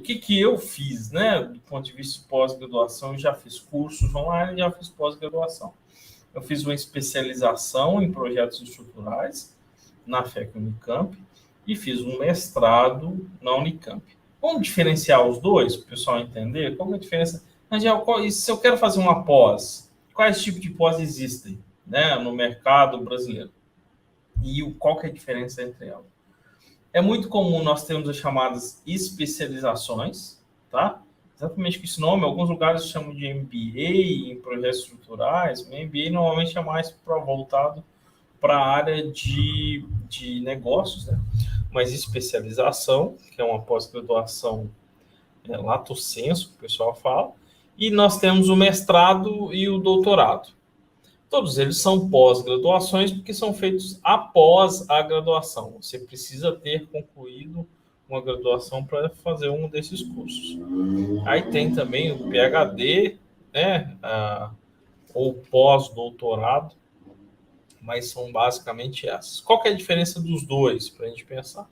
que eu fiz, né? Do ponto de vista de pós-graduação, eu já fiz cursos online, já fiz pós-graduação. Eu fiz uma especialização em projetos estruturais na FEC Unicamp e fiz um mestrado na Unicamp. Vamos diferenciar os dois, para o pessoal entender? Qual é a diferença? E se eu quero fazer uma pós, quais tipos de pós existem, né, no mercado brasileiro? E qual que é a diferença entre elas? É muito comum nós termos as chamadas especializações, tá? Exatamente com esse nome, alguns lugares chamam de MBA em projetos estruturais. O MBA normalmente é mais voltado para a área de negócios, né? Mas especialização, que é uma pós-graduação lato sensu, que o pessoal fala, e nós temos o mestrado e o doutorado. Todos eles são pós-graduações porque são feitos após a graduação. Você precisa ter concluído uma graduação para fazer um desses cursos. Aí tem também o PhD, né, ou pós-doutorado, mas são basicamente essas. Qual que é a diferença dos dois, para a gente pensar?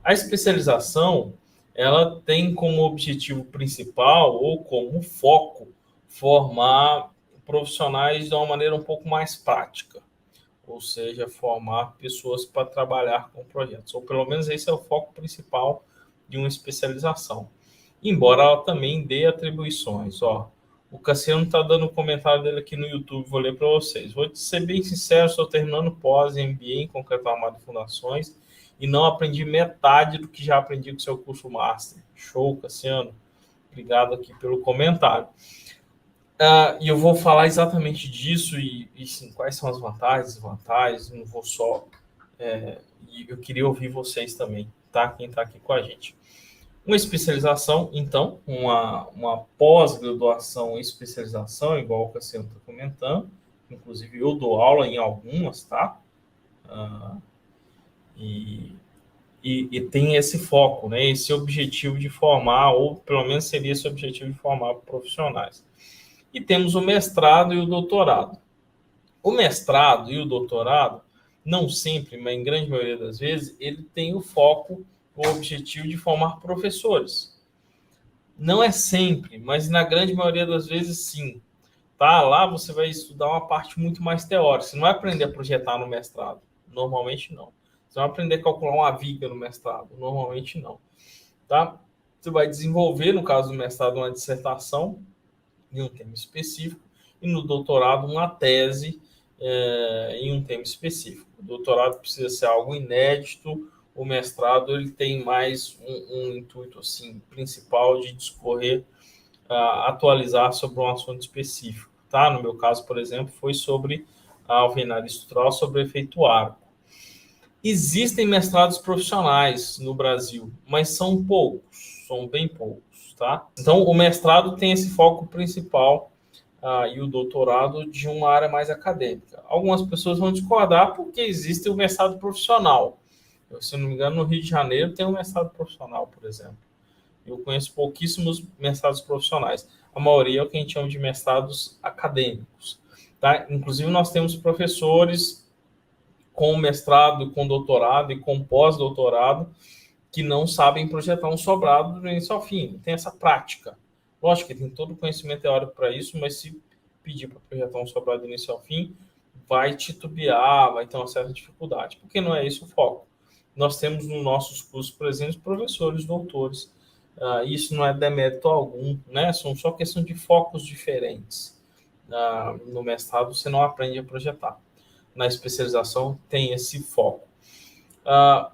A especialização, ela tem como objetivo principal ou como foco formar profissionais de uma maneira um pouco mais prática, ou seja, formar pessoas para trabalhar com projetos, ou pelo menos esse é o foco principal de uma especialização, embora ela também dê atribuições. O Cassiano está dando um comentário dele aqui no YouTube, vou ler para vocês. Vou ser bem sincero, estou terminando pós-MBA em Concreto Armado e Fundações e não aprendi metade do que já aprendi com seu curso Master. Show, Cassiano. Obrigado aqui pelo comentário. E eu vou falar exatamente disso e sim, quais são as vantagens e desvantagens. Não vou só... e eu queria ouvir vocês também, tá? Quem está aqui com a gente. Uma especialização, então, uma pós-graduação e especialização, igual o Cassiano está comentando. Inclusive, eu dou aula em algumas, tá? E tem esse foco, né? Esse objetivo de formar, ou pelo menos seria esse objetivo de formar profissionais. E temos o mestrado e o doutorado. O mestrado e o doutorado, não sempre, mas em grande maioria das vezes, ele tem o foco, o objetivo de formar professores. Não é sempre, mas na grande maioria das vezes, sim. Tá? Lá você vai estudar uma parte muito mais teórica. Você não vai aprender a projetar no mestrado. Normalmente, não. Você vai aprender a calcular uma viga no mestrado. Normalmente, não. Tá? Você vai desenvolver, no caso do mestrado, uma dissertação em um tema específico, e no doutorado uma tese em um tema específico. O doutorado precisa ser algo inédito, o mestrado ele tem mais um intuito assim, principal de discorrer, atualizar sobre um assunto específico. Tá? No meu caso, por exemplo, foi sobre a alvenaria estrutural, sobre o efeito arco. Existem mestrados profissionais no Brasil, mas são poucos, são bem poucos. Tá? Então, o mestrado tem esse foco principal e o doutorado de uma área mais acadêmica. Algumas pessoas vão discordar porque existe o mestrado profissional. Se não me engano, no Rio de Janeiro tem um mestrado profissional, por exemplo. Eu conheço pouquíssimos mestrados profissionais. A maioria é o que a gente chama de mestrados acadêmicos. Tá? Inclusive, nós temos professores com mestrado, com doutorado e com pós-doutorado que não sabem projetar um sobrado do início ao fim. Tem essa prática. Lógico que tem todo o conhecimento teórico para isso, mas se pedir para projetar um sobrado do início ao fim, vai titubear, vai ter uma certa dificuldade, porque não é esse o foco. Nós temos nos nossos cursos presentes professores, doutores. Isso não é demérito algum, né? São só questão de focos diferentes. No mestrado, você não aprende a projetar. Na especialização, tem esse foco.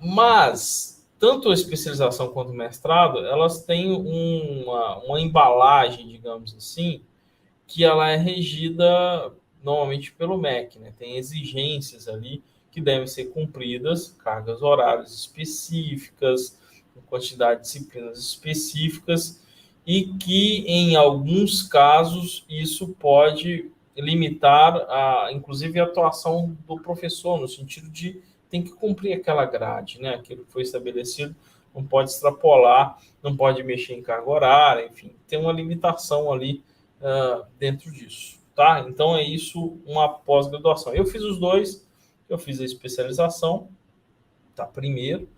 Mas tanto a especialização quanto o mestrado, elas têm uma embalagem, digamos assim, que ela é regida normalmente pelo MEC, né? Tem exigências ali que devem ser cumpridas, cargas horárias específicas, quantidade de disciplinas específicas, e que, em alguns casos, isso pode limitar, inclusive, a atuação do professor, no sentido de tem que cumprir aquela grade, né? Aquilo que foi estabelecido, não pode extrapolar, não pode mexer em carga horária, enfim, tem uma limitação ali dentro disso, tá? Então, é isso, uma pós-graduação. Eu fiz os dois, eu fiz a especialização, tá? Primeiro,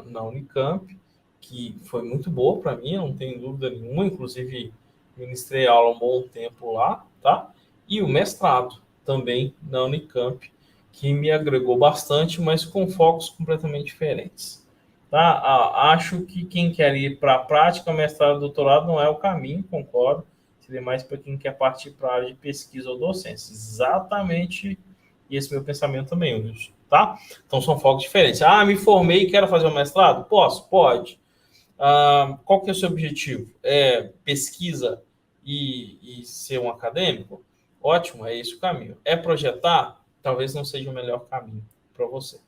na Unicamp, que foi muito boa para mim, não tenho dúvida nenhuma, inclusive ministrei aula um bom tempo lá, tá? E o mestrado também na Unicamp, que me agregou bastante, mas com focos completamente diferentes. Tá? Acho que quem quer ir para a prática, mestrado, doutorado, não é o caminho, concordo. Seria mais para quem quer partir para a área de pesquisa ou docência. Exatamente esse meu pensamento também, Wilson. Tá? Então são focos diferentes. Me formei e quero fazer um mestrado? Posso? Pode. Qual que é o seu objetivo? É pesquisa e ser um acadêmico? Ótimo, é esse o caminho. É projetar? Talvez não seja o melhor caminho para você.